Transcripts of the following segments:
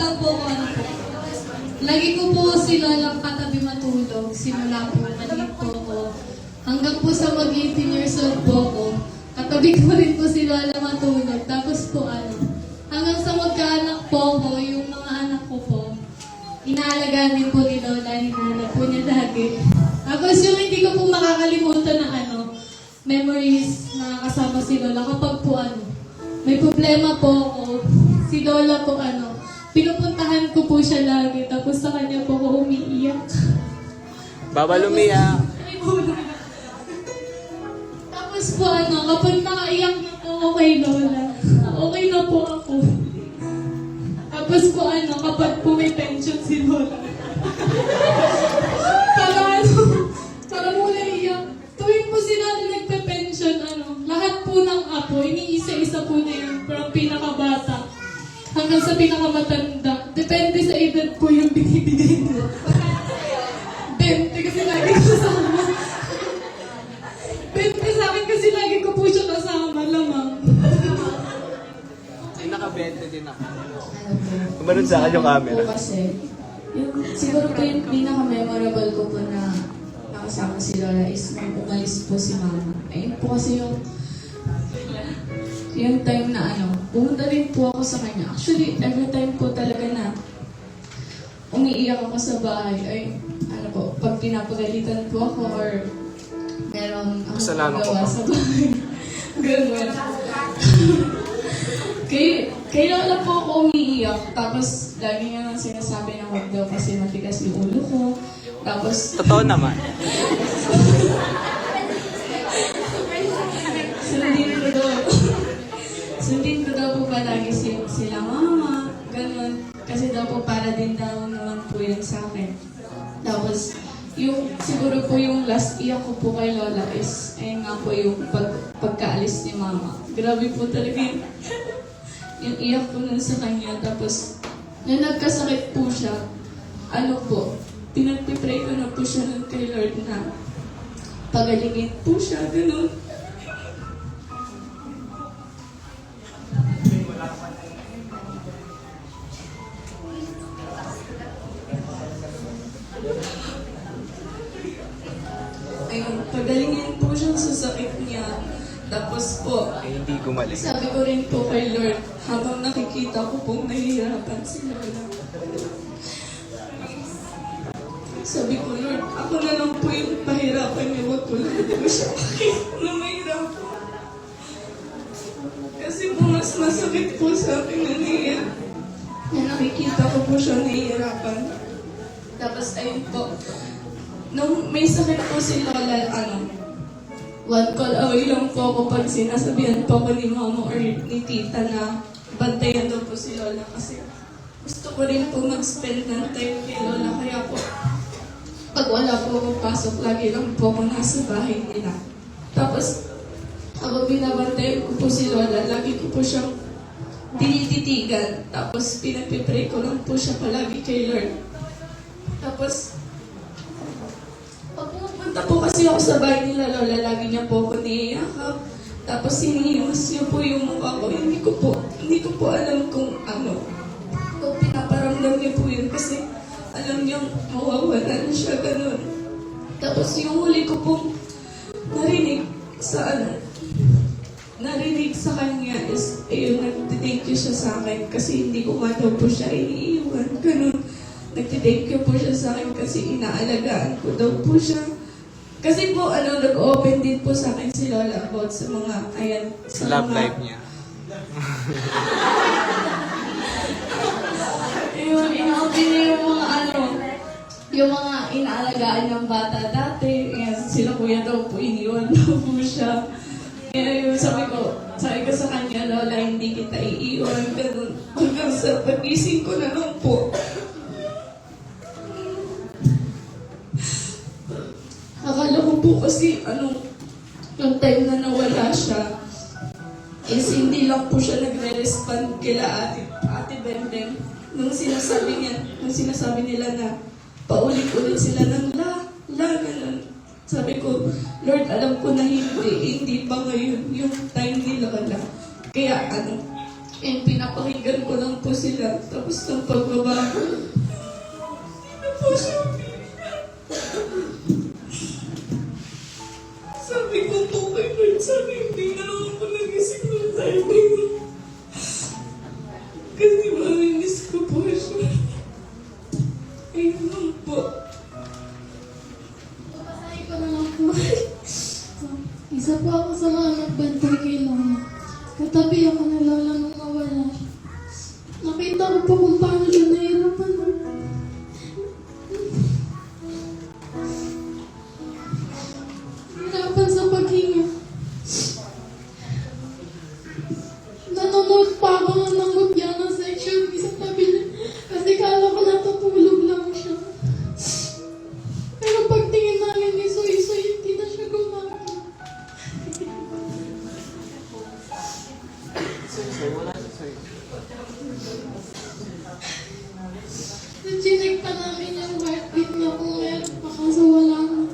bata po ako, ano po. Lagi ko po si Lola katabi matulog. Simula po, maliit po ako. Hanggang po sa mag-18 years old po ako. Katabi ko rin po si Lola matulog. Tapos po hanggang sa magkaanak po ako, yung mga anak ko po, inaalagaan din po ni Lola, hinanap po niya lagi. Tapos yung hindi ko po makakalimutan na memories na kasama si Lola kapag po may problema po ako, si Lola po pinupuntahan ko po siya lagi, tapos sa kanya po ako umiiyak. Bawal umiyak. Tapos po kapag nakaiyak na po ako kay Lola, okay na po ako. Tapos po kapag po may pension si Lola. para mula iyak. Tuwing po sila nagpe-pension, lahat po ng apo, iniisa-isa po na yun, from pinakabata hanggang sa pinakamatanda. Depende sa edad po yung binibigay mo. 20 kasi lagi kasama. 20 sa akin kasi lagi ko po siya kasama, lamang. Ay, naka-20 din ako. Kumanon sa akin yung camera. Po kasi, siguro po yung pinaka-memorable ko po na nakasama si Lola is nung umalis po si Mama. Ayun po kasi yung time na pumunta rin po ako sa kanya. Actually, every time po talaga na umiiyak ako sa bahay, pag pinapagalitan po ako or meron ako Kasalanan ko gawa pa. sa bahay. Ganun. Kay Lola po ako umiiyak. Tapos, lagi niya nang sinasabi na huwag daw kasi matigas yung ulo ko. Tapos, Totoo naman. Sundin ko daw po palagi sila mama, ganun. Kasi daw po para din daw naman po yan sa akin. Tapos, siguro po yung last iyak ko po kay Lola is, ayun nga po yung pagkaalis ni Mama. Grabe po talaga yung iyak ko nun sa kanya. Tapos, nung nagkasakit po siya, pinagpipray ko na po siya nun kay Lord na pagalingin po siya, ganun. Ayun, pagalingin po siya sa sakit niya. Tapos po, Ay, hindi gumaling. sabi ko rin po kay Lord, habang nakikita ko pong nahihirapan si Lola. Sabi ko, Lord, ako na lang po yung pahirapan niya. Wag ko lang po siya makikita na mahirap po. Kasi po mas masakit po sa akin na niya. Na nakikita ko po siya nahihirapan. Tapos ayun po, nung may sakit po si Lola, one call away lang po ako pag sinasabihan po ako ni Mama or ni Tita na bantayan daw po si Lola kasi gusto ko rin po mag-spend ng time kay Lola. Kaya po, pag wala po akong pasok, lagi lang po ako nasa bahay nila. Tapos, habang binabantayan ko po si Lola, lagi ko po siyang tinititigan. Tapos, pinagpipray ko lang po siya palagi kay Lord. Tapos, pag pumunta po kasi ako sa bahay nila Lola, lagi niya po ako niyayakap. Tapos hinihimas niya po yung mukha ko. Hindi ko po alam kung kung pinaparamdam niya po yun kasi alam niyang mawawalan siya, ganun. Tapos yung huli ko pong narinig sa kanya is, nagtithank you siya sa akin kasi hindi ko nga daw po siya iniiwan, ganun. Nagtithank you po siya sa akin kasi inaalagaan ko daw po siya. Kasi po, nag-open din po sa akin si Lola about sa mga, sa Love mga, life niya. ina-open niya yung mga inaalagaan ng bata dati. Sila kuya daw po, iniwan daw po siya. Kaya sabi ko sa kanya, Lola, hindi kita iiwan. Ganun. Hanggang sa pag-ising ko na lang po. Akala ko po kasi, yung time na nawala siya, is hindi lang po siya nagre-respond kila Ate Bembem. Nung sinasabi nila na paulit-ulit sila ng ganun. Sabi ko, Lord, alam ko na hindi pa ngayon yung time ni Lola. Kaya Eh, pinapakinggan ko lang po sila. Tapos ng pagbaba ko, hindi po siya umiiyak. Sabi ko po kay Lord, sabi hindi na lang ako nagising ng timing. Kasi mamimiss ko po siya. Ayun lang po. Papasahin ko na lang po. Isa po ako sa mga nagbantay kay Lola. Katabi ako na Lola nung nawala siya. Nakita ko po kung paano siya nahirapan. Hirapan sa paghinga. Nanonood pa ako ng mutya ng section sa tabi niya. Kasi kala ko natutulog lang siya. Pero pagtingin namin ni Soy, hindi na siya gumagana. Chinek pa namin yung heartbeat niya kung meron pa kaso wala na.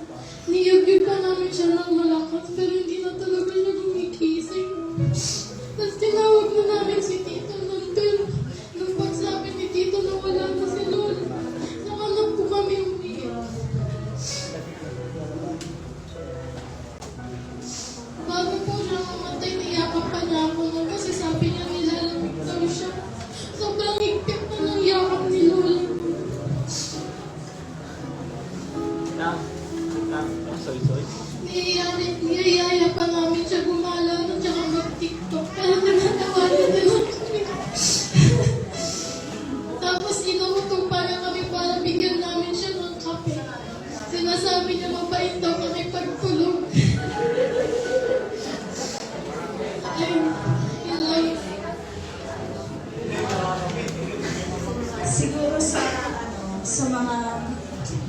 Niyag-yag pa namin siya ng malakas pero hindi na talaga siya gumigising. Tapos tinawag na namin si Tito nun pero nung pagsabi ni Tito na wala na si Lola, saka na po kami umiyak. Bago po siya mamatay, niyakap pa niya ako nun kasi sabi niya nilalamig daw siya. Sobrang higpit na ng yakap ni Lola. Soy. Niyayaya pa namin siya gumala nun tsaka mag-TikTok. Pero nagtatawanan na lang kami. Tapos inuutong pa na kami para bigyan namin siya ng kape. Sinasabi niya mabait daw kami pagtulog. Ayun, yun lang. Siguro sa mga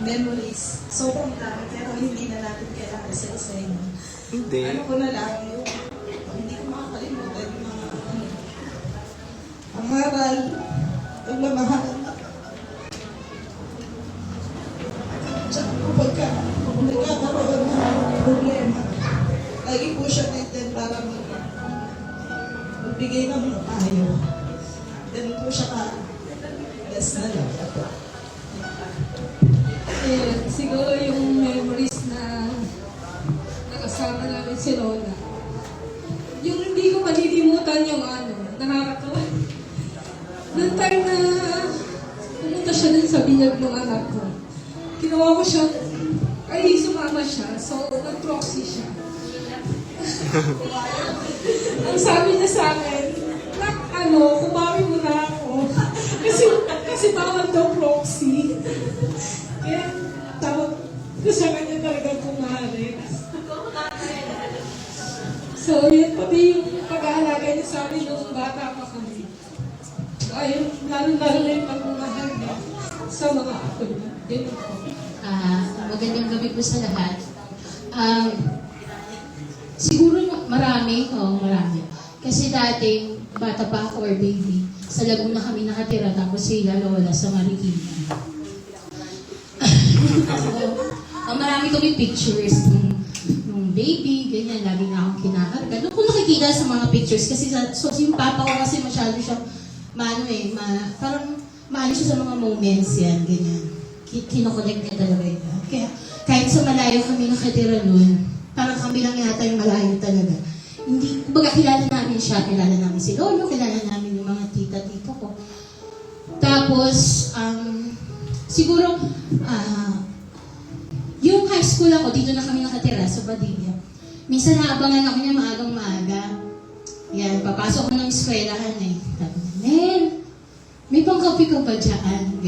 memories, sobrang dami pero hindi na natin kailangan isa inyo. Hindi. Ano ko na lang yung hindi ko makakalimutan yung mga pangaral, pagmamahal. Tsaka kapag nagkakaroon ng problema, lagi po siya nandyan para magbigay ng mga payo. Ganun po siya ka-less na lang. Siguro yung memories na nakasama namin si Lola. Yung hindi ko malilimutan yung nakakatawa. Noong time na pumunta siya dun sa binyag ng anak ko, kinuha ko siya, ay sumama siya, so nag-proxy siya. Ang sabi niya sa akin, kumawi mo na ako. kasi bawal daw proxy. Kaya tawag ko sa kanya talaga kumari. So, yun pati yung pag-aalaga niya sa amin nung bata pa kami. Ayun, lalo-lalo na yung pagmamahal niya sa mga apo niya. Yun po. Magandang gabi po sa lahat. Siguro marami. Kasi dating bata pa ako or baby, sa Laguna kami nakatira tapos sila Lola sa Marikina. Marami kami pictures nung baby, ganyan, lagi na akong kinakarga. Doon ko nakikita sa mga pictures kasi yung papa ko kasi masyado siyang parang maano siya sa mga moments yan, ganyan. Kinokollect niya talaga yun. Kaya kahit sa malayo kami nakatira noon, parang kami lang yata yung malayo talaga. Hindi, kumbaga kilala namin siya, kilala namin si Lolo, kilala namin yung mga tita-tito ko. Tapos, siguro, yung high school ako, dito na kami nakatira sa Padilla. Minsan naabangan ako niya maagang-maaga. Yan, papasok ko ng eskwelahan eh. Mel, may pangkapi ka ba dyan?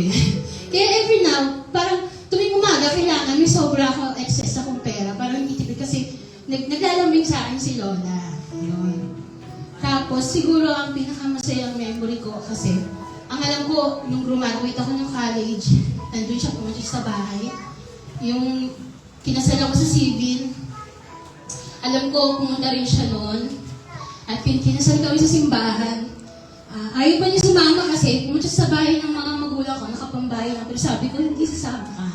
Kaya every now, parang tuwing umaga, kailangan may sobra ako excess akong pera. Parang hindi tipid kasi naglalambing sa akin si Lola. Yun. Tapos siguro ang pinakamasayang memory ko kasi ang alam ko, nung graduate ako ng college, nandun siya pumunta sa bahay. Yung kinasal ako sa civil, alam ko pumunta rin siya noon. At kinasal kami sa simbahan. Ayaw pa niya sumama kasi pumunta sa bahay ng mga magulang ko, nakapambahay na. Pero sabi ko, hindi sasama ka.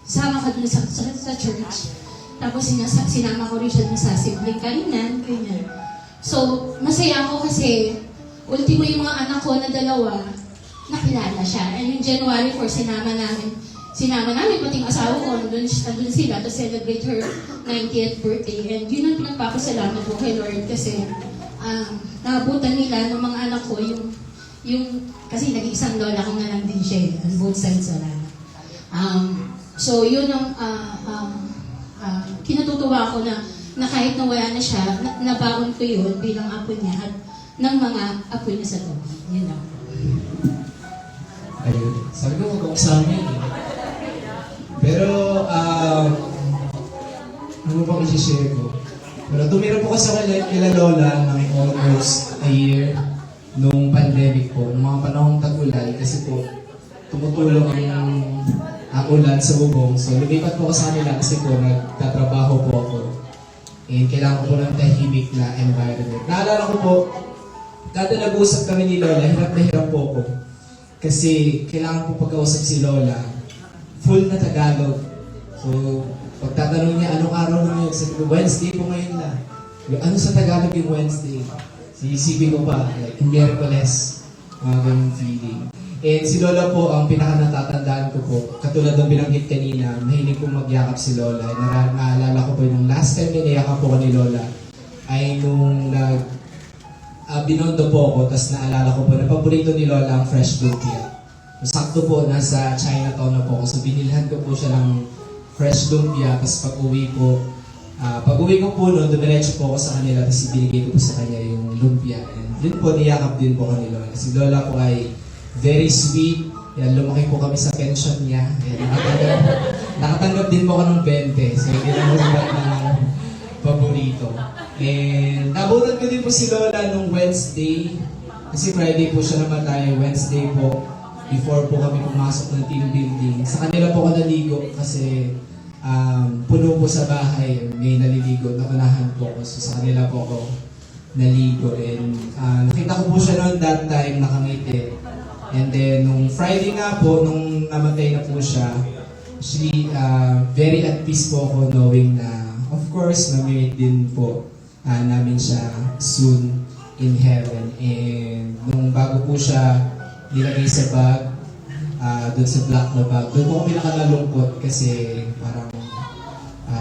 Sasama ka dun sa church. Tapos sinama ko rin siya dun sa sibling kainan, ganyan. So, masaya ako kasi ultimo yung mga anak ko na dalawa, nakilala siya. And yung January 4, sinama namin pati yung asawa ko, nandun sila to celebrate her 90th birthday. And yun ang pinagpapasalamat ko kay Lord kasi naabutan nila ng mga anak ko yung kasi nag-iisang lola ko na lang din siya on both sides wala. So yun ang kinatutuwa ko na kahit nawala na siya, nabaon ko yun bilang apo niya at ng mga apo niya sa loob. Yun lang. Ayun. Sabi ko, huwag ako sa amin. Pero, ano bang isi-share ko? Pero tumira po kasi ako kila Lola ng almost a year nung pandemic po, nung mga panahong tag-ulan kasi po tumutulong ang ulan sa bubong. So, lumipat po ako sa kanila kasi po nagtatrabaho po ako. And kailangan ko po ng tahimik na environment. Naalala ko po, dati nag-uusap kami ni Lola, hirap na hirap po ako. Kasi kailangan po pagkausap si Lola, full na Tagalog. So, pagtatanong niya, anong araw na ngayon? Sabi ko, Wednesday po ngayon na. Ano sa Tagalog yung Wednesday? Sinisipin ko pa, like, Miyerkules. Mga ganyung feeling. And si Lola po, ang pinaka-natatandaan ko po, katulad ng binanggit kanina, mahilig po magyakap si Lola. Naalala ko po yung last time niyakap po ko ni Lola, ay nung binondo po ako, tapos naalala ko po na paborito ni Lola ang fresh lumpia. Sakto po, nasa Chinatown na po ako. So binilhan ko po siya ng fresh lumpia. Tapos pag-uwi ko po noon, dumiretso po ako sa kanila. Tapos ibinigay ko po sa kanya yung lumpia. And yun po, niyakap din po ko ni Lola. Si Lola po ay very sweet. Yan, lumaki po kami sa pension niya. Yan, nakatanggap din po ako ng 20. So hindi na po ng paborito. And nabutan ko din po si Lola nung Wednesday. Kasi Friday po siya namatay. Wednesday po, before po kami pumasok ng team building. Sa kanila po ako naligo kasi puno po sa bahay. May naliligo. Nakunahan po ako. So sa kanila po ako naligo. And nakita ko po siya noon that time nakangiti. And then nung Friday nga po, nung namatay na po siya, actually very at peace po ako knowing na of course mamimit din po namin siya soon in heaven. And nung bago po siya nilagay sa bag, doon sa black na bag, doon po ako pinakalungkot kasi parang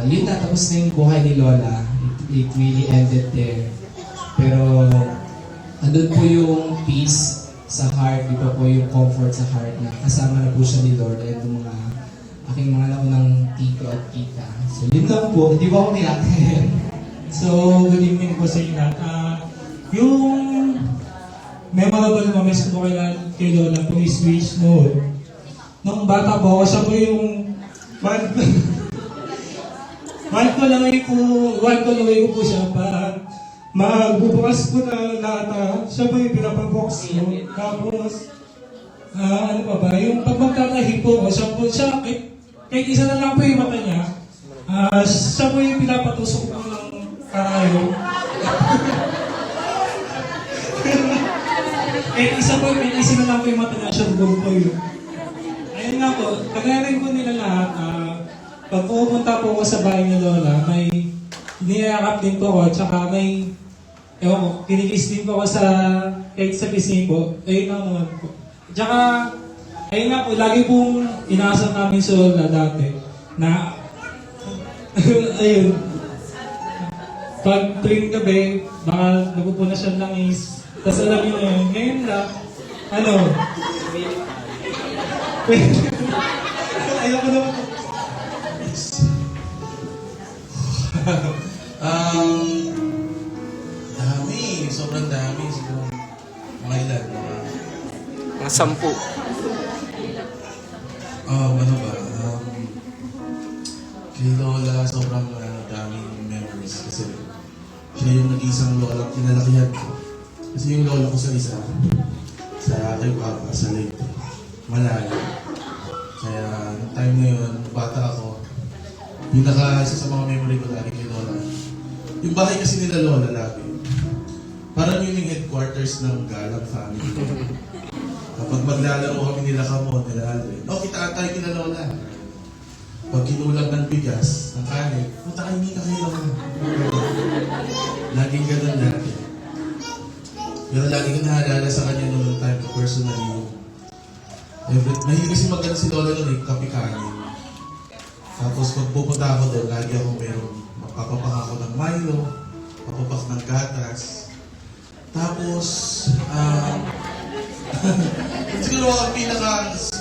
yun na, tapos na yung buhay ni Lola. It really ended there. Pero andun po yung peace sa heart, di ba po yung comfort sa heart na kasama na po siya ni Lord at yung mga aking mga naunang tito at tita. So yun lang po, di ba ako niyak? So, good evening po sa inyo lahat. Yung memorable moments ko kay Lola po is which noon. Nung bata po ako, siya po yung one ko lang ko po siya pa magbubukas po na lata. Siya po yung pinapabox ko. Tapos, ano pa ba, yung pag magtatahi po ako, siya kahit isa na lang po yung mata niya, siya po yung pinapatusok ko ng karayo. Kahit isa na lang po yung mata niya, siya po yun. Ayun nga po, kagayarin ko nila lahat, pag pupunta po ako sa bahay ni Lola, may niyakap din po ako, tsaka may, ewan ko, kinikiss din po ako kahit sa pisngi po, ayun lang naman po. Tsaka, ayun nga po, lagi pong inaasam namin si Lola dati, na, ayun, pag tuwing gabi, baka napupuna siya ng is, tapos alam niyo na yun, ngayon lang, ayoko naman po. Dami, sobrang dami. Siguro, mga ilan? Mga 10. Ano ba? Kay Lola, sobrang daming memories. Kasi siya yung nag-iisang lola kinalakihan ko. Kasi yung lola ko sa isa, sa aking papa, sa Leyte, malayo. Kaya, nung time na yun, bata ako, isa sa mga memory ko lagi kay Lola. Yung bahay kasi nila Lola lagi. Parang yun yung headquarters ng Galang family. Kapag maglalaro kami nila Kamon, nila Alvin, kitaan tayo kina Lola. Pag kinulang ng bigas, ng kanin, punta kayo hindi ka kay Lola. Laging ganun natin. Pero lagi ko naalala sa kanya noong time na personally yung mahilig kasi maganda si Lola noon kape kanin. Tapos pag pupunta ako doon, lagi ako meron magpapapak ako ng Milo, papapak ng gatas. Tapos, siguro ang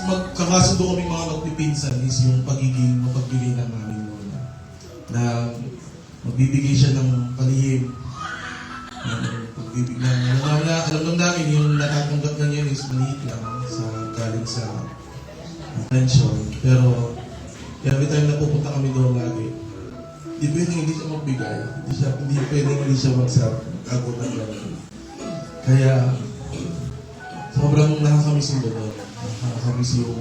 magkakasundo kaming mga magpipinsan is yung mapagbigay ng namin Lola. Na magbibigay siya ng palihim. Alam lang namin yung natatanggap na niya is maliit lang galing sa pension. Pero every time na pupunta kami doon lagi, di pwedeng hindi siya magbigay. Hindi pwedeng hindi siya mag-agutan lang. Kaya sobrang nakakamiss yung doon. Nakakamiss yung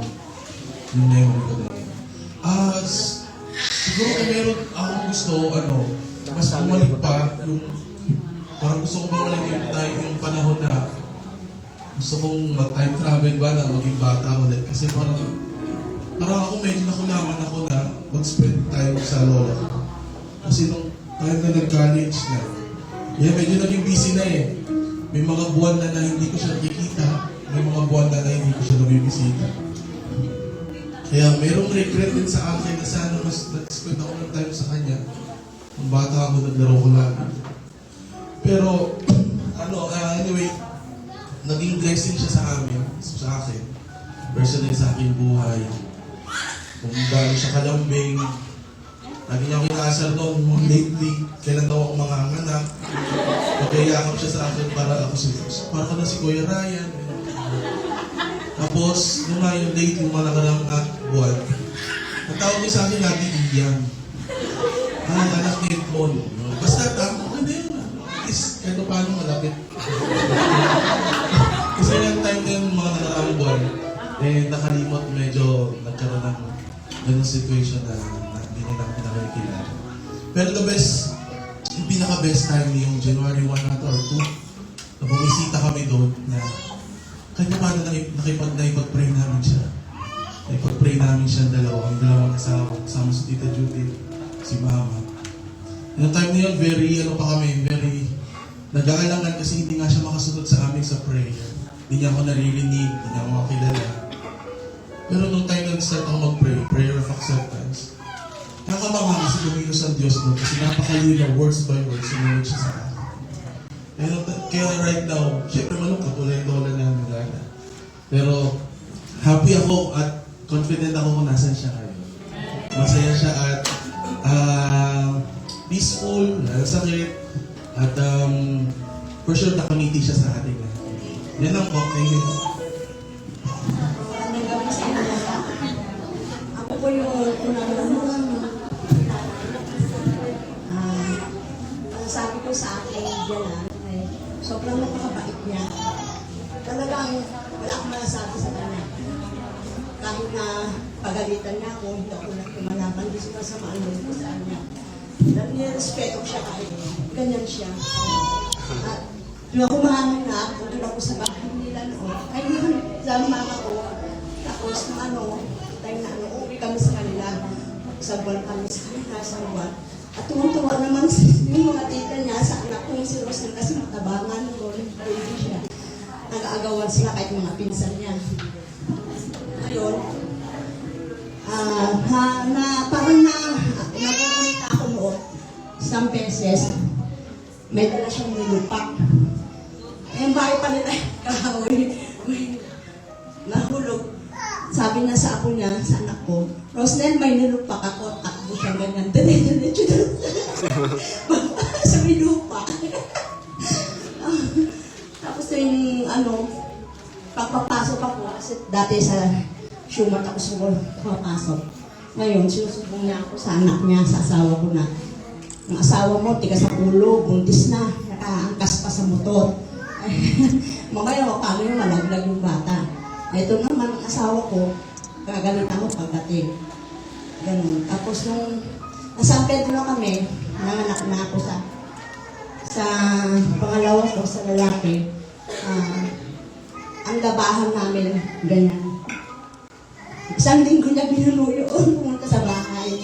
memory ko na yun. Siguro kung meron akong gusto, mas bumalik pa yung parang gusto kong bumalik yung panahon na gusto kong mag-time travel ba na maging bata ulit. Kasi parang ako medyo nakulaman ako na mag-spend time sa lola ko. Kasi nung time na nag-college na, medyo naging busy na eh. May mga buwan na hindi ko siya nakikita, may mga buwan na hindi ko siya nabibisita. Kaya mayroong regret din sa akin na sana mas nag-spend ako ng time sa kanya. Nung bata ako, naglaro ko lagi. Pero, anyway, naging blessing siya sa amin, sa akin. Personally sa aking buhay. Kung galing siya kalambing, lagi niya ako inaasar noon, lately, kailan daw ako manganganak. Pagkayakap siya sa akin para ka na si Kuya Ryan. Tapos, nung nga yung late, yung malakalang buwan, natawag niya sa akin lagi Iyan. Anak ni Paul. Basta tama ka na yun. Kahit paano malapit. Kasi yung time na yung mga nakaraang buwan, nakalimot medyo nagkaroon ng ganung situation na hindi nila nakikilala. Pero yung pinaka-best time yung January 1 or 2, na bumisita kami doon na kahit paano naipag-pray namin siya. Naipag-pray namin siya ang dalawang asawa, kasama si Tita Judith, si Mama. Yung time na yun, very nag-aalangan kasi hindi nga siya makasunod sa amin sa prayer. Hindi niya ako naririnig, hindi niya ako makakilala. Pero nung time na nag-start ako mag-pray, prayer of acceptance, nakamama kasi lumilos ang Diyos mo kasi napakalinaw, words by words, sinunod siya sa akin. Kaya right now, syempre malungkot, wala yung lola namin lala. Pero happy ako at confident ako kung nasan siya ngayon. Masaya siya at peaceful, wala sakit, at for sure nakamiti siya sa ating lahat. Yan lang po, thank you. Ako po yung unang sabi ko sa akin dyan ay sobrang napakabait niya. Talagang wala akong masasabi sa kanya. Kahit na pagalitan niya ako, hindi ako nagkumalaban, hindi siya masamaan mo sa kanya. Dahil nirespeto ko siya kahit ganyan siya. At yung ako mahamay na, doon ako sa bahay nila noon. Ay yun, sa mama ko. Tapos time na uuwi kami sa kanila. Sa buwan kami sa kanila, sa buwan. At tuwang-tuwa naman yung mga tita niya sa anak ko, si Rosel, kasi matabangan ko, baby siya. Nag-aagawan sila kahit mga pinsan niya. Ngayon, parang nakukulit ako noon, isang beses, may dala siyang nilupak. Yung bahay pa nila, kahoy, nahulog. Sabi niya sa ako niya, sa anak ko, Rosnel, may nilupak ako, takbo siya ganyan. Diretso. Sa may lupa. Tapos yung pagpapasok ako, kasi dati sa Shumat ako siguro pumapasok. Ngayon, sinusubong niya ako sa anak niya, sa asawa ko na. Ang asawa mo, tigas sa ulo, buntis na, nakaangkas pa sa motor. Mamaya, paano yung malaglag yung bata. Ito naman, ang asawa ko, gagalit ako pagdating. Ganun. Tapos nung nasa Pedro kami, nanganak na ako sa pangalawa ko, sa lalaki. Ang labahan namin, ganyan. Isang linggo niya binulo yun, pumunta sa bahay.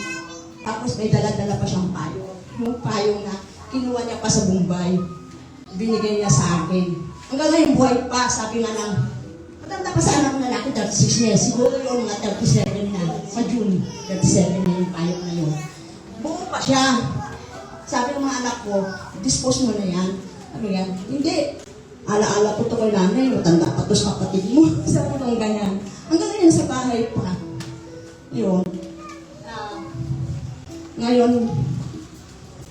Tapos may dala-dala pa siyang payo. Yung payo na kinuha niya pa sa Bombay. Binigay niya sa akin. Hanggang ngayon buhay pa, sabi nga ng matanda pa sa anak ng lalaki, 36 years. Siguro yung mga 37 na, sa June, 37 na yung payok na yun. Buo pa siya. Sabi ng mga anak ko, dispose mo na yan. Ano yan? Hindi. Ala-ala po ito kay nanay, matanda pa ito sa kapatid mo. Sabi ko ganyan. Hanggang ngayon sa bahay pa. Yun. Ngayon,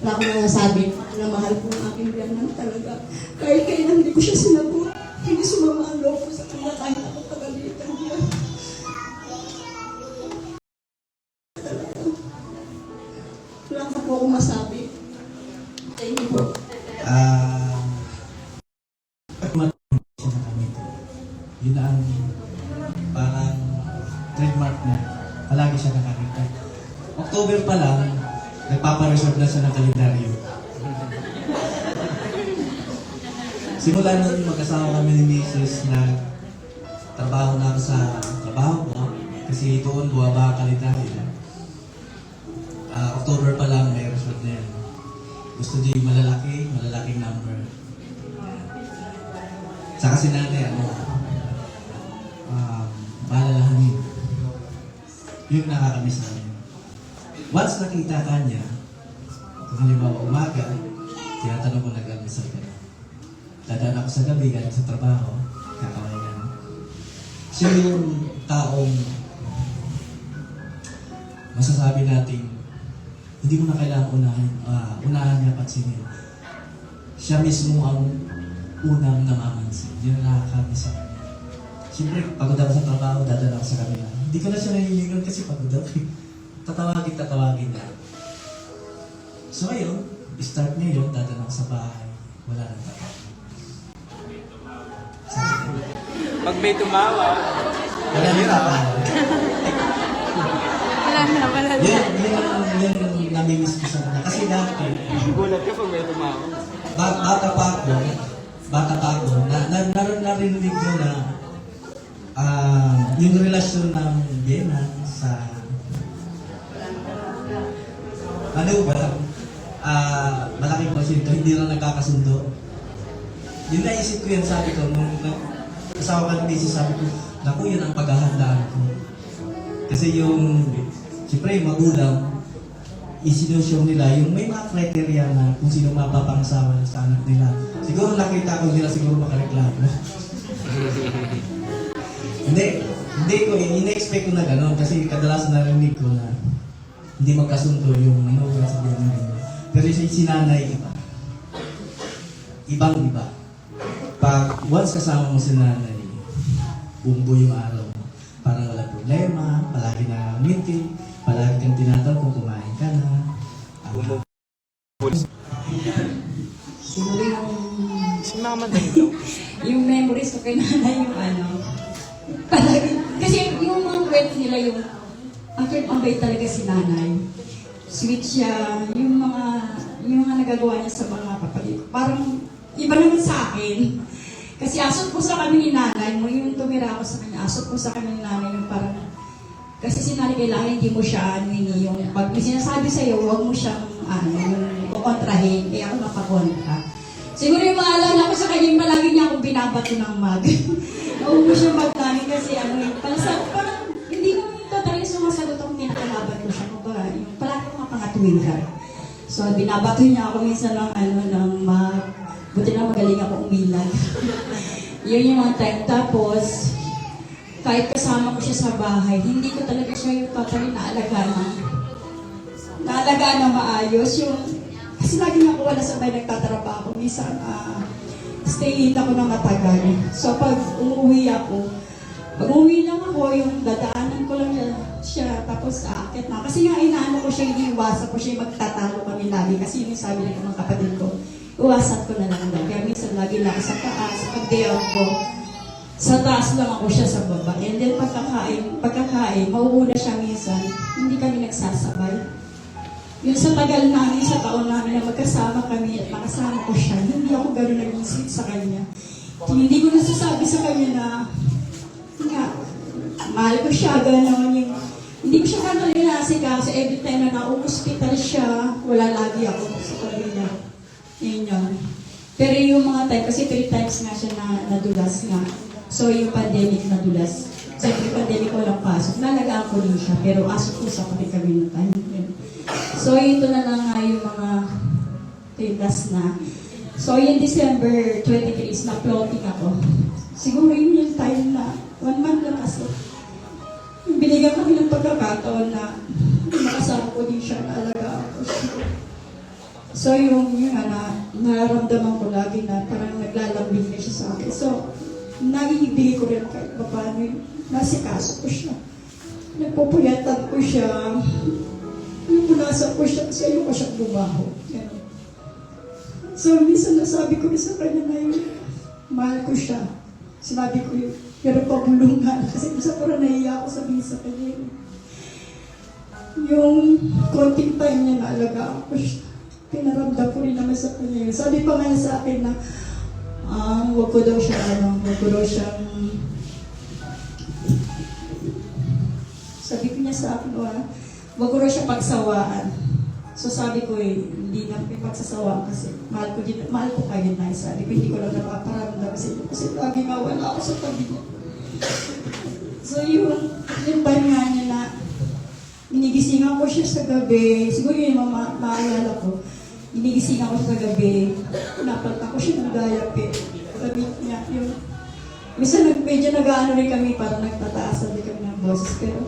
wala akong nasasabi na mahal ko ang aking biyanan talaga. Kahit kailan hindi ko siya sinagot. Hindi sumama ang loob ko sa kanya kahit ako pagalitan niya. Wala ka po akong masabi. Thank you po. Siya na kami. Yun ang parang trademark na palagi siya nakakita. October pa lang, nagpapareserve na siya ng kalendaryo. Simula nung mag-asawa kami ni Mrs. na trabaho na ako sa trabaho ko, kasi doon buwaba ang kalendaryo. October pa lang may reserve na yan. Gusto niya yung malalaking number. Saka si nanay, malalahanin. Yung nakakamiss namin. Once nakita ka niya, kung halimbawa umaga, tinatanong ko nag-almusal ka na. Dadaan ako sa gabi, galing sa trabaho, kakawayan. Siya yung taong masasabi natin, hindi mo na kailangan unahan niya pansinin. Siya mismo ang unang namamansin. Yun ang nakakamiss sa kanya. Siyempre, pagod ako sa trabaho, dadaan ako sa kanila. Hindi ko na siya nahihiligan kasi pagod ako. Tatawagin na. So ayun, start ngayon, dadaan ako sa bahay. Wala nang tatawag. Pag may tumawa, Wala nang tatawag. Yun ang namimiss ko sa kanya. Kasi dati, gulat ka pag may tumawa. bata pa ako, narinig ko na yung relasyon ng biyenan sa malaking porsyento, hindi lang nagkakasundo. Yun naisip ko yan, sabi ko, nung asawa ka ng misis, sabi ko, naku, yun ang paghahandaan ko. Kasi siyempre yung magulang, isinusyon nila, yung may mga criteria na kung sino mapapangasawa sa anak nila. Siguro nakita ko nila, siguro makareklamo. Hindi ko, in-expect ko na gano'n, kasi kadalasan narinig ko na hindi magkasundo yung sa biyanan nila. Pero yung sinanay, ibang-iba. Pag once kasama mo si nanay, bumbo yung araw mo. Parang walang problema, palagi na ngiti, palagi kang tinatanong kung kumain ka na. Siguro Si mama dito. Yung memories ko kay nanay, yung palagi, kasi yung mga kwento nila yung, ang bait talaga si nanay. Sweet siya, yung mga nagagawa niya sa mga kapatid. Parang iba naman sa akin. Kasi asot ko sa kami ni nanay, yung tumira ako sa kanya, asot ko sa kami ni nanay yung parang, kasi si nanay kailangan hindi mo siya, yung pag may sinasabi sa'yo, huwag mo siyang, yung kukontrahin, kaya ako napakontra. Siguro yung maalala ko sa kanya, palagi niya akong binabato ng mag. Huwag mo siya magtangin kasi parang hindi ko totally sumasagot akong pinakalaban ko siya. Yung palagi ko mapangatuwin ka. So, binabato niya ako minsan ng mag. Buti na magaling ako umilag. Yun yung mga time. Tapos, kahit kasama ko siya sa bahay, hindi ko talaga siya yung totally naalagaan na maayos. Kasi lagi na ako wala sa bahay nagtatrabaho. Minsan, stay in ako ng matagal. So, pag umuwi lang ako, yung dadaanan ko lang siya, tapos aakit na. Kasi nga, inaano ko siya, iniiwasan ko siya, magtatalo kami lagi. Kasi yun yung sabi ng mga kapatid ko, iwasan ko na lang daw. Kaya minsan lagi lang sa taas, pag-day out ko, sa taas lang ako siya sa baba. And then pagkakain, mauuna siya minsan, hindi kami nagsasabay. Yun sa tagal namin, sa taon namin na magkasama kami at makasama ko siya, hindi ako gano'n nag-isip sa kanya. Hindi ko nasasabi sa kanya na, mahal ko siya, gano'n. Hindi ko siya gano'n inasikaso. Every time na na-hospital siya, wala lagi ako sa kabila. Yun yun. Pero yung mga time, kasi 3 times nga siya nadulas nga. So yung pandemic nadulas. So yung pandemic walang pasok. Nalagaan ko rin siya, pero aso-pusa pa rin kami ng time. So ito na lang nga yung mga last na. So yung December 23 is na-floating ako. Siguro yun yung time na 1 month lang kasi. Binigyan kami ng pagkakataon na makasama ko din siya, naalagaan ko siya. So yung nararamdaman ko lagi na parang naglalambing na siya sa akin. So, nagigibigay ko rin kahit paano yung nasikaso ko siya. Nagpupuyatan ko siya. Punasan ko siya kasi ayoko siyang bumaho. Ganun. So, minsan nasabi ko rin sa kanya na yung mahal ko siya. Sinabi ko yun, pero pabulungan. Kasi minsan parang nahiya ako sabihin sa kanya. Yung konting time niya naalagaan ko siya. Pinaramdam ko rin naman sa kanya. Sabi pa nga niya sa akin na huwag ko daw siya, sabi ko niya sa akin, huwag ko daw siya pagsawaan. So sabi ko hindi na may pagsasawaan kasi mahal ko kayo na. Sabi ko, hindi ko lang napaparamdam sa inyo kasi lagi nga wala ako sa tabi niya. So yung time nga niya na ginigisingan ko siya sa gabi, siguro yun yung maalala ko, ginigisingan ko sa gabi, napalta ko siya ng diaper. Sabi niya, yung, minsan medyo nag-ano rin kami, parang nagtataas sabi kami ng boses, pero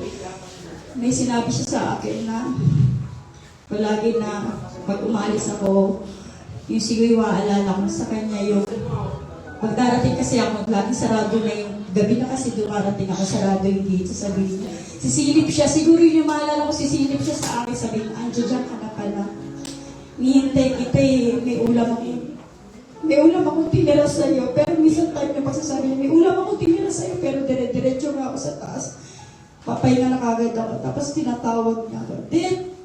may sinabi siya sa akin na palagi na pag umalis ako, yung siguro maalala ko sa kanya yung pagdarating kasi ako, lagi sarado na yung gabi na kasi dumarating ako, sarado yung gate, sasabihin niya. Sisilip siya, siguro yun yung maalala ko, sisilip siya sa akin, sabihin, Anjo, dyan ka na pala. Nihintay kita may ulam akong tinira sa'yo, pero minsan time na pagsasabi niya, may ulam akong tinira sa'yo, pero dire-diretso nga ako sa taas. Papahinga na kagad ako, tapos tinatawag niya ako,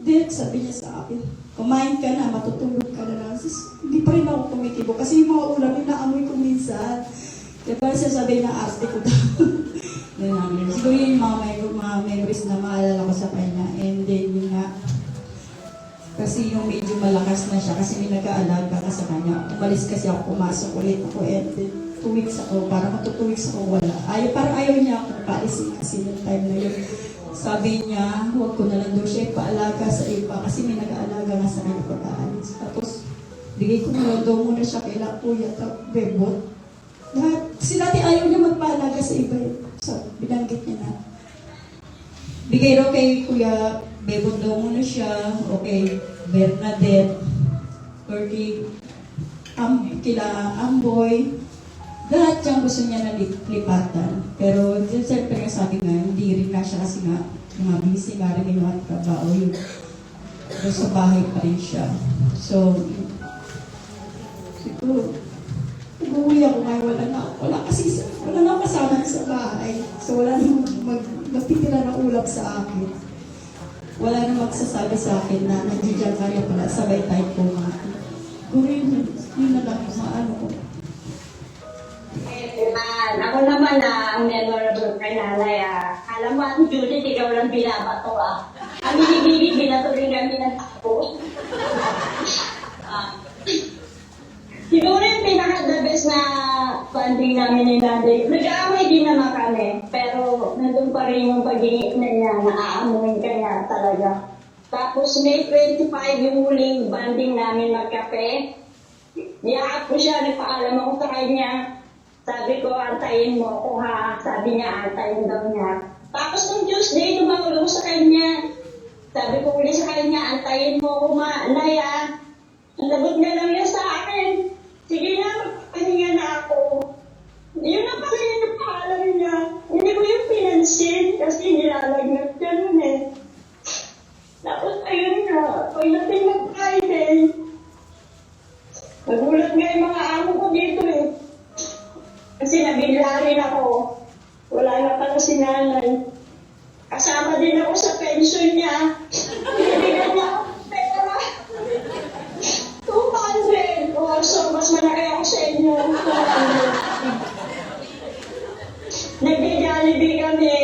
Dek, sabi niya sa akin, kumain ka na, matutulog ka na lang. Hindi pa rin ako kumikibo, kasi yung mga ulam, inaamoy ko minsan. Kaya parang sasabihin na arte ko daw. Siguro yun yung mga memories na maalala ko sa kanya. And then yun nga, kasi yung medyo malakas na siya, kasi may nag-aalaga ka sa kanya. Umalis kasi ako, pumasok ulit ako, and then 2 weeks ako, parang 2 weeks ako wala. Parang ayaw niya ako paalisin kasi yung time na yun. Sabi niya, huwag ko na lang daw siya paalaga sa iba, kasi may nag-aalaga nga sa kanya pag-aalis. Tapos, bigay ko na lang daw muna siya kay Kuya Bebot. Kasi dati ayaw niya magpaalaga sa iba. So, binanggit niya na. Bigay raw kay Kuya Bebot daw muna siya, o kay Bernadette, or kila Amboy. Lahat siyang gusto niya na lipatan. Pero, siyempre nga sabi nga, hindi rin na siya kasi nga, mga busy nga rin yung mga trabaho. Yung sa bahay pa rin siya. So, siguro, umuwi ako ngayon, wala na ako kasama sa bahay. So wala nang magtitira ng ulam sa akin. Wala nang magsasabi sa akin na nandiyan ka rin pala, sabay tayo kumain. Siguro yun na lang yung maano ko. Ako naman ang memorable kay nanay. Alam mo, Ate Judith, ikaw lang binabato Ang binibigay, binato rin kami ng tapo. Siguro yung pinaka-the best na bonding namin ni nanay. Nag-aaway din naman kami, pero nandun pa rin yung pag-iingat na niya, naaamuin ka niya talaga. Tapos May 25 yung huling bonding namin magkape. Niyakap ko siya, nagpaalam ako sa kanya. Sabi ko, antayin mo ako ha. Sabi niya, antayin daw niya. Tapos nung Tuesday, tumawag ako sa kanya. Sabi ko ulit sa kanya, antayin mo ako Naya. Ang lagot niya lang yan sa akin. Sige na, magpapahinga na ako. Yun na pala yung paalam niya. Hindi ko yung pinansin kasi nilalagnat niya nun Tapos ayun na, pagdating ng Friday, nagulat nga yung mga amo ko dito Kasi nabigla rin ako. Wala na pala si nanay. Kasama din ako sa pension niya. Binigyan niya ako ng pera. 200. So, mas malaki ako sa inyo. 200. Nag-Jollibee kami.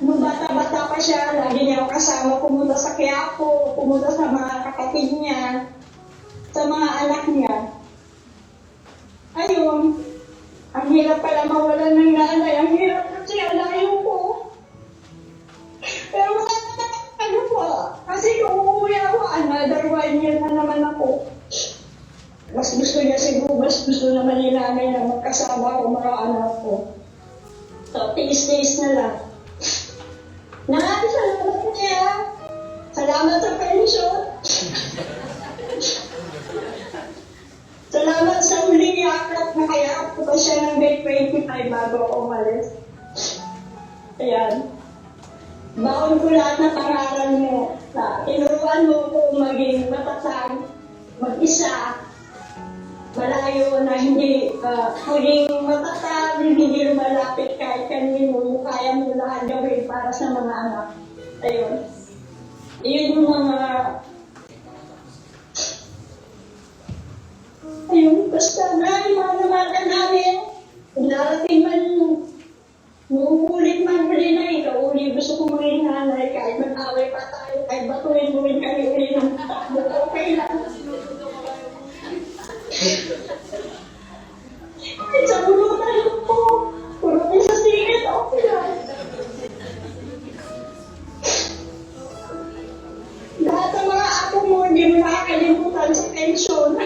Nung bata-bata pa siya, lagi niya ako kasama. Pumunta sa Quiapo, pumunta sa mga kapatid niya, sa mga anak niya. ngayon. Ang hirap pala mawalan ng nanay. Ang hirap kasi ang layo ko. Pero ano po, kasi kung umuwi ako, another 1 year na naman ako. Mas gusto niya siguro, mas gusto naman ni nanay na magkasama ako mga anak ko. So, tiis-tiis na lang. Maraming salamat niya. Salamat sa pension. Salamat sa huling yakap na kaya ako pa siya ng grade 25 bago ako umalis. Ayan. Baon ko lahat na pangaral mo. Tinuruan mo ko maging matatag, mag-isa, malayo na hindi maging matatag, hindi malapit kahit kanino, kaya mo lahat gawin para sa mga anak. Ayun. Iyon yung mga ayun, basta na, imanamakan namin. Kung darating man, uulit man uli na ikaw, uli gusto ko maging nanay, kahit mag-away pa tayo, kahit batuin-buin kami uli ng takbo, okay lang. Kahit sa bulutan ko, puro ko sa singit, okay lang. Lahat ng mga apo mo, hindi mo nakakalimutan sa pensyon.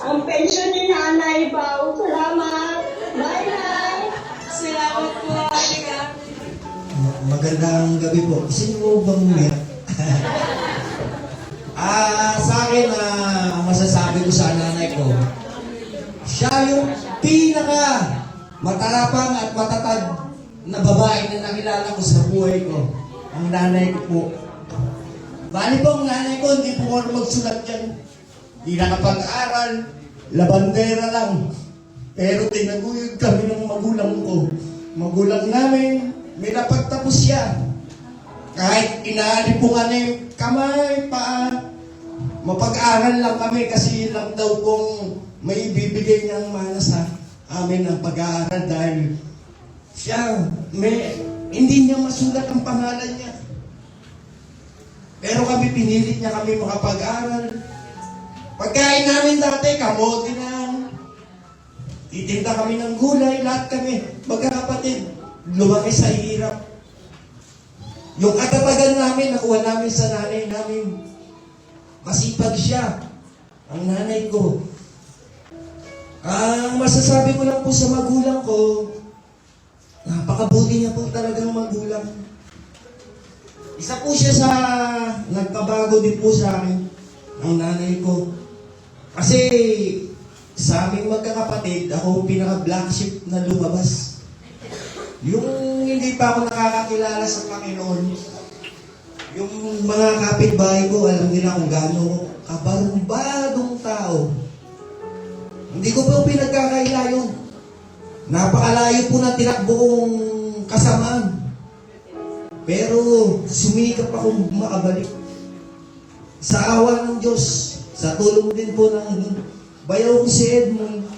Ang pensyon ni Nanay Bao. Salamat. Bye-bye. Salamat po, Ate. Magandang gabi po. Gusto niyo mo bang umiyak? Sa akin, masasabi ko sa nanay ko, siya yung pinaka matarapang at matatag na babae na nakilala ko sa buhay ko. Ang nanay ko po. Bali po ang nanay ko, hindi po ako magsulat yan. Hindi nakapag-aral, labandera lang. Pero tinaguyod kami ng magulang ko. Magulang namin, may napagtapos siya. Kahit inaalipungan niya yung kamay, paa, mapag-aral lang kami kasi yun lang daw kung may bibigay niyang mana sa amin ang pag-aaral dahil siya, hindi niya masulat ang pangalan niya. Pero kami, pinilit niya kami makapag-aral. Pagkain namin dati, kamote na. Titinda kami ng gulay, lahat kami. Magkakapatid, lumaki sa hirap. Yung katatagan namin, nakuha namin sa nanay namin. Masipag siya. Ang nanay ko. Ang masasabi ko lang po sa magulang ko, napakabuti niya po talagang magulang. Isa po siya sa nagpabago din po sa akin, ang nanay ko. Kasi sa aming magkakapatid, ako pinaka-black sheep na lumabas. Yung hindi pa ako nakakakilala sa Panginoon, yung mga kapitbahay ko, alam nila kung gaano kabarumbadong tao. Hindi ko po pinagkakaila yun. Napakalayo po na tinakbo kong kasamaan. Pero sumikap akong makabalik. Sa awa ng Diyos, sa tulong din po ng bayaw ko si Edmond,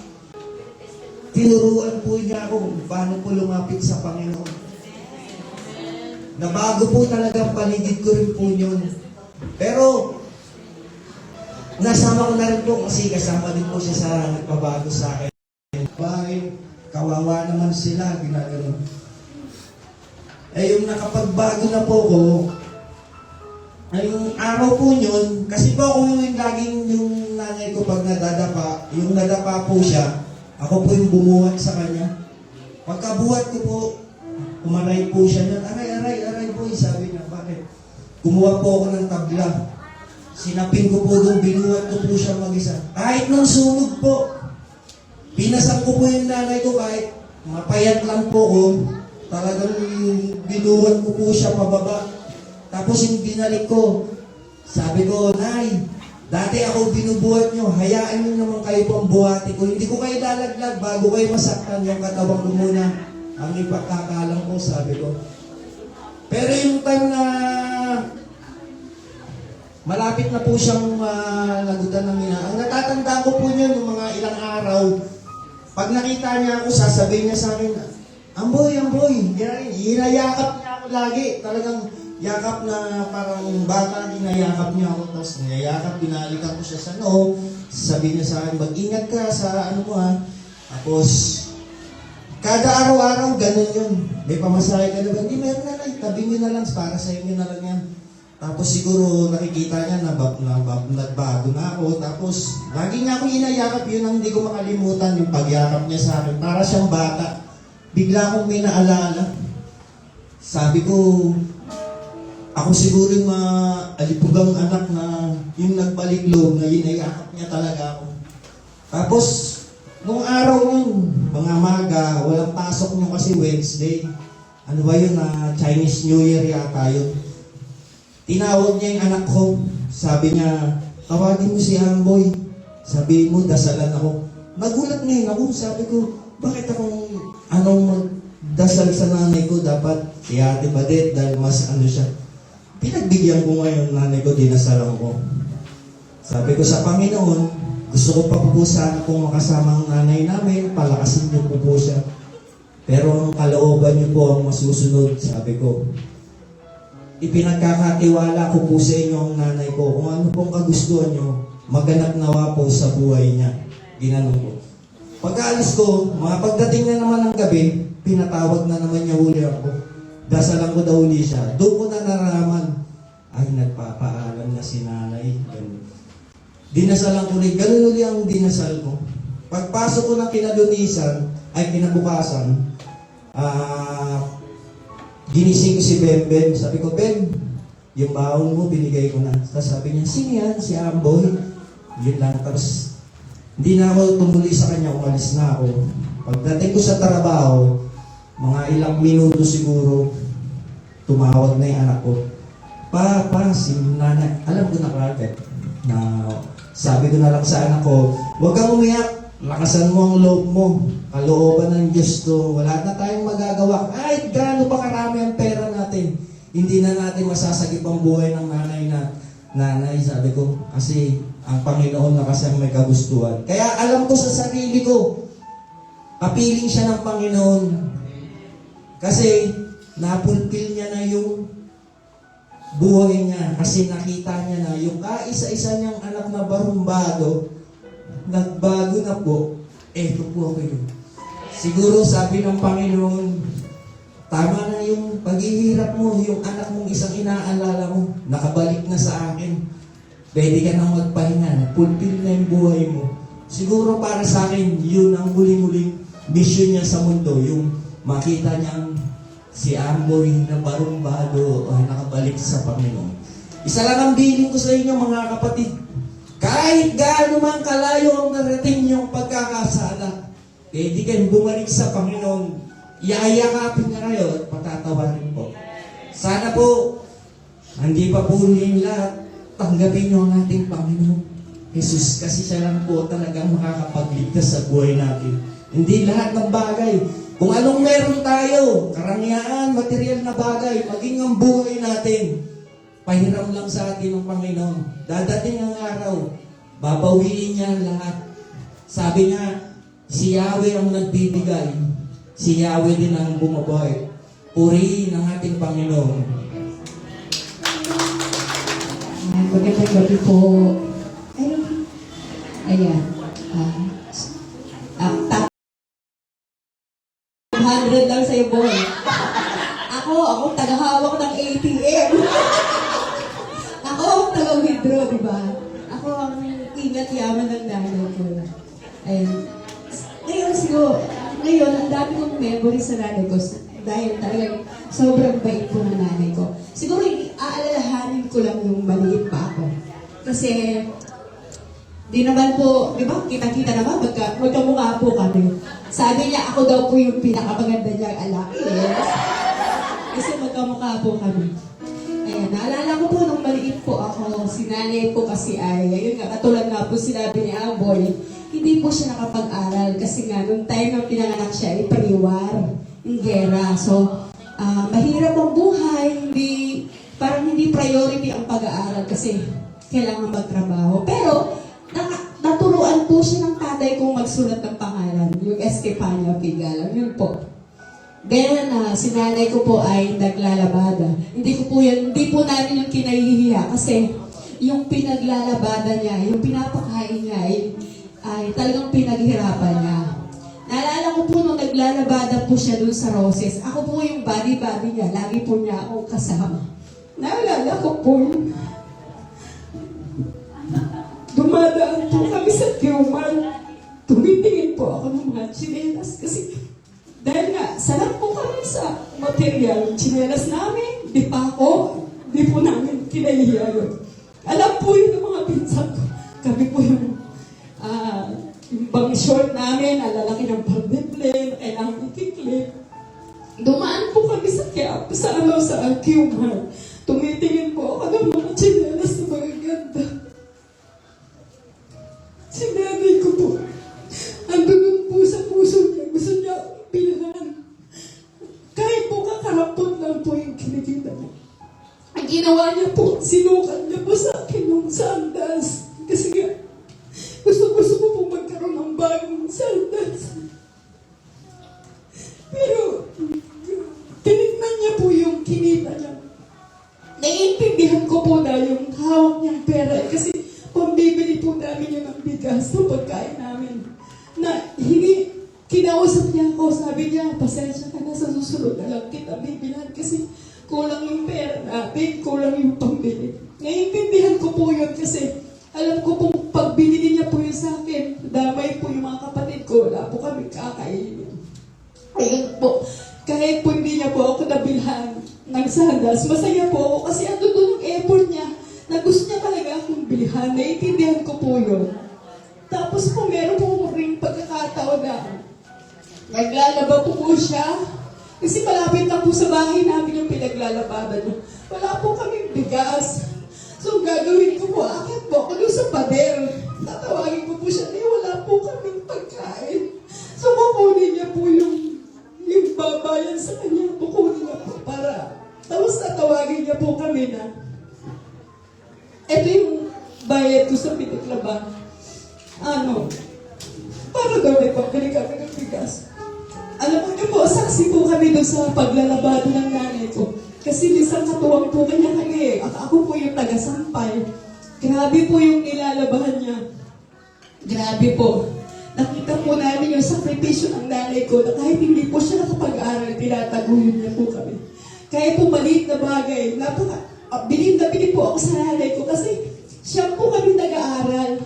tinuruan po niya ako kung paano po lumapit sa Panginoon. Nabago po talaga ang paligid ko rin po yun. Pero, nasama ko na rin po kasi kasama din po siya sa nagpabago sa akin. Bahay, kawawa naman sila, ginagano. Yung nakapagbago na po ko, ay yung araw po yun, kasi po ako yung laging yung nanay ko pag nadadapa, yung nadapa po siya, ako po yung bumuhat sa kanya. Pagkabuhat ko po, umaray po siya nun, aray po, sabi niya, bakit? Kumuha po ako ng tabla. Sinapin ko po doon, binuhat ko po siya mag-isa. Kahit nung sunog po, pinasak ko po yung nanay ko kahit mapayat lang po ko, talagang binuhat ko po siya pababa. Tapos yung binalik ko, sabi ko, Nay, dati ako binubuhat nyo, hayaan nyo naman kayo pang buhati ko. Hindi ko kayo lalaglag bago kayo masaktan yung katawan ko muna. Ang ipagkakalang ko, sabi ko. Pero yung time na malapit na po siyang lagutan ng ina, ang natatanda ko po niya ng mga ilang araw, pag nakita niya ako, sasabihin niya sa akin, Amboy, hinayakap niya ako lagi. Talagang yakap na parang bata, hinayakap niya ako. Tapos niyayakap, pinalikan ko siya sa noo. Sabi niya sa akin, mag-ingat ka sa ano mo ha. Tapos, kada araw-araw, ganun yun. May pamasahe ka na ba? Hindi, meron na lang. Tabi nyo na lang, para sa inyo na lang yan. Tapos siguro nakikita niya na nagbago na ako. Tapos, lagi niya akong inayakap. Yun ang hindi ko makalimutan, yung pagyakap niya sa akin. Para siyang bata. Bigla akong may naalala. Sabi ko, ako siguro yung alipugang anak na yung nagbalik loob na inayakap niya talaga ako. Tapos, nung araw yun, mga maga, walang pasok nyo kasi Wednesday. Ano ba yun, Chinese New Year yata yun. Tinawag niya yung anak ko. Sabi niya, tawagin mo si Amboy. Sabi mo, dasalan ako. Nagulat ngayon ako. Sabi ko, bakit akong magdasal sa nanay ko? Dapat si Ate Badet dahil mas siya. Pinagbigyan ko ngayon nanay ko, dinasalan ko. Sabi ko sa Panginoon, gusto ko pa po sana kung makasama ang nanay namin, palakasin niyo po siya. Pero ang kalooban niyo po ang masusunod, sabi ko. Ipinagkakatiwala ko po sa inyo ang nanay ko. Kung ano pong kagustuhan niyo, maganap nawa po sa buhay niya. Ginanong ko. Pag-aalis ko, mga pagdating na naman ng gabi, pinatawag na naman niya uli ako. Dasalan ko daw uli siya. Doon ko na naraman, ay nagpapaalam na si nanay. Ganun. Dinasalan ko rin. Ganun uli ang dinasal ko. Pagpasok ko ng kinalunisan, ay kinabukasan, ginising ko si Bem. Sabi ko, Bem, yung baon mo, binigay ko na. Tapos sabi niya, sino yan? Si Amboy. Yun lang. Tapos, hindi na ako tumuli sa kanya, umalis na ako. Pagdating ko sa trabaho, mga ilang minuto siguro, tumawag na yung anak ko. Pa, si nanay, alam ko na kagad na sabi ko na lang sa anak ko, huwag kang umiyak, lakasan mo ang loob mo. Kalooban ng Diyos to. Wala na tayong magagawa. Kahit gaano pa karami ang pera natin, hindi na natin masasagip ang buhay ng nanay, sabi ko. Kasi ang Panginoon na kasi ang may kagustuhan. Kaya alam ko sa sarili ko, kapiling siya ng Panginoon. Kasi napulpil niya na yung buhay niya. Kasi nakita niya na yung kaisa-isa niyang anak na barumbado, nagbago na po. Eto po ako yun. Siguro sabi ng Panginoon, tama na yung paghihirap mo, yung anak mong isang inaalala mo, nakabalik na sa akin. Pwede ka nang magpahinga, fulfill na yung buhay mo. Siguro para sa akin, yun ang muling-muling mission niya sa mundo, yung makita niyang si Amboy na barumbado ay nakabalik sa Panginoon. Isa lang ang bilin ko sa inyo mga kapatid, kahit gaano man kalayo ang narating niyong pagkakasala, pwede kayong bumalik sa Panginoon, iayakapin niya kayo at patatawarin po. Sana po, hindi pa po yung lahat, tanggapin niyo ang ating Panginoon. Jesus, kasi siya lang po talagang makakapagligtas sa buhay natin. Hindi lahat ng bagay. Kung anong meron tayo, karangyaan, material na bagay, maging ang buhay natin, pahiram lang sa atin ng Panginoon. Dadating ang araw, babawiin niya lahat. Sabi niya, si Yahweh ang nagbibigay, si Yahweh din ang bumabuhay. Purihin ang ating Panginoon. Magandang gabi po. Ayan. 100 lang sa'yo, boy. Ako tagahawak ng ATM. Ako ang taga-withdraw, di ba? Ako ang ingat yaman ng nanay ko. Ayun. Ngayon, ang dami kong memory sa nanay ko dahil talagang sobrang bait po ng nanay ko. Siguro, aalalahanin ko lang yung maliit pa ako. Kasi, di naman po, di ba, kita-kita naman, magkamukha po kami. Sabi niya, ako daw po yung pinakamaganda niyang anak. Yes. Kasi magkamukha po kami. Ayan, naalala ko po nung maliit po ako, si nanay po kasi ay, ayun nga, katulad nga po sinabi ni Amboy, hindi po siya nakapag-aral kasi nga, nung time na pinanganak siya, ay pariwar, yung gera. So, mahirap ang buhay, parang hindi priority ang pag-aaral kasi kailangan magtrabaho. Pero, naturuan po siya ng tatay kong magsulat ng pangalan, yung Estefania Pigalan, yun po. Then, si nanay ko po ay naglalabada. Hindi po namin yung kinahihiya kasi yung pinaglalabada niya, yung pinapakain niya ay talagang pinaghirapan niya. naglalabada po siya dun sa Roses. Ako po yung body-body niya. Lagi po niya akong kasama. Naalala ko po, dumadaan po kami sa Tioman. Tumitingin po ako ng mga tsinelas kasi dahil nga, sarap po kami sa material. Tsinelas namin, di pa ako, di po namin kinahiya yun. Alam po yun ng mga pinsan ko. Kami po yung bang short namin, ang lalaki ng pagdiplay, kailangan ikiklip. Dumaan po kami sa Tioman. Tumitingin po ako ng mga tsinelas na magaganda. Sinanay ko po, andun po sa puso niya, gusto niya akong bilhan. Kahit po kakarapot lang po yung kinikita niya. Ang ginawa niya po, sinukat niya po sa akin yung sandals. Kasi nga, gusto ko po magkaroon ng bagong sandals. Pero, tinignan niya po yung kinita niya. Naiintindihan ko po na yung hawak niyang pera kasi pambibili po namin yun ng bigas ng pagkain namin. Na kinausap niya ako, sabi niya, pasensya ka na sa susunod na lang kita bibilan kasi kulang yung pera natin, kulang yung pambili. Naiintindihan ko po yun kasi alam ko pong pag binili niya po yun sa akin, damay po yung mga kapatid ko, wala po kami kakainin. Ayun po, kahit po hindi niya po ako nabilhan ng sandals, masaya po ako kasi ando doon yung effort niya na gusto niya talaga akong bilhan. Naiintindihan ko po yun. Tapos po meron po ring pagkakataon na naglalaba po siya. Kasi malapit na po sa bahay namin yung pinaglalabadan niya. Wala po kaming bigas. So gagawin ko po, akit po ako doon sa pader. Tatawagin ko po siya, wala po kaming pagkain. So kukunin niya po yung babayan sa kanya. Kukunin niya po para. Tapos tatawagin niya po kami na ito yung bayad ko sa pinaglaba. Para daw may pagkali kami ng bigas. Alam mo niyo po, saksi po kami doon sa paglalabado ng nanay ko. Kasi minsan katuwang po kanya kami. Ako po yung taga-sampay. Grabe po yung nilalabahan niya. Grabe po. Nakita po namin yung sakripisyo ng nanay ko na kahit hindi po siya nakapag-aral, tinataguyod niya po kami. Kahit po maliit na bagay, bilhin na bilhin po ako sa nanay ko kasi siya po kami nag-aaral.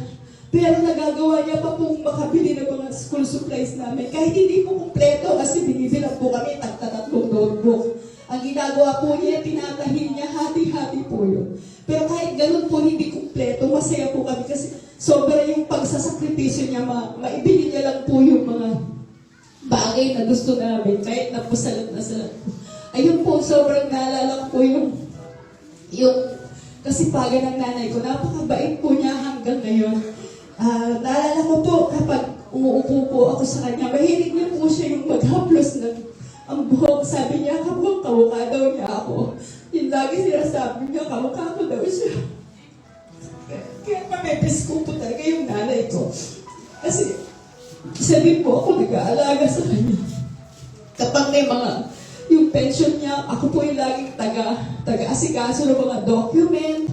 Pero nagagawa niya pa pong makabili ng mga school supplies namin. Kahit hindi po kumpleto kasi binibilang po kami tagtatatlong notebook. Ang ginagawa po niya, tinatahin niya, hati-hati po yun. Pero kahit ganun po hindi kumpleto, masaya po kami kasi sobra yung pagsasakripisyo niya, maibili niya lang po yung mga bagay na gusto namin, kahit na po salat na salat po. Ayun po, sobrang naalala ko po yung kasipagan ng nanay ko. Napakabait po niya hanggang ngayon. Naalala ko po, kapag umuupo po ako sa kanya, mahilig niya po siya yung maghaplos ng ang buhok. Sabi niya, kamukha daw niya ako. Yung lagi sinasabi niya, kamukha ko daw siya. Kaya mamepes ko po talaga yung nanay ko. Kasi, isa din po ako nag-aalaga sa kanya. Kapag may yung pension niya, ako po yung laging taga-asikaso ng mga document,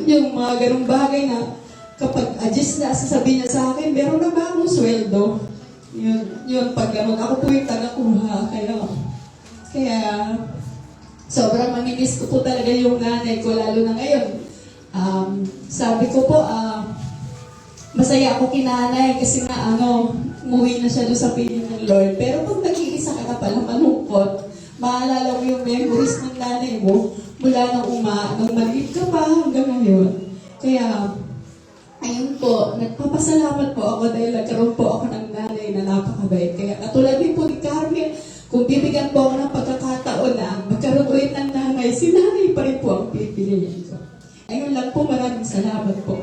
yung mga ganung bagay na kapag adjust na, sasabihin niya sa akin, meron na ba akong sweldo? Yun, pag gano'n, ako po yung taga-kuha. Kaya, sobrang mamimiss ko po talaga yung nanay ko, lalo na ngayon. Sabi ko po, masaya ako kinanay kasi nga, umuwi na siya doon sa piling ng Lord. Pero pag nag-iisa ka na pala malungkot, maalala mo yung memories ng nanay mo mula nung maliit ka pa hanggang ngayon. Kaya, ayun po, nagpapasalamat po ako dahil nagkaroon po ako ng nanay na napakabait. Kaya katulad din po ni Carmen, kung bibigyan po ako ng pagkakataon na magkaroon ulit ng nanay, si nanay pa rin po ang pipiliin ko. Ayun lang po, maraming salamat po.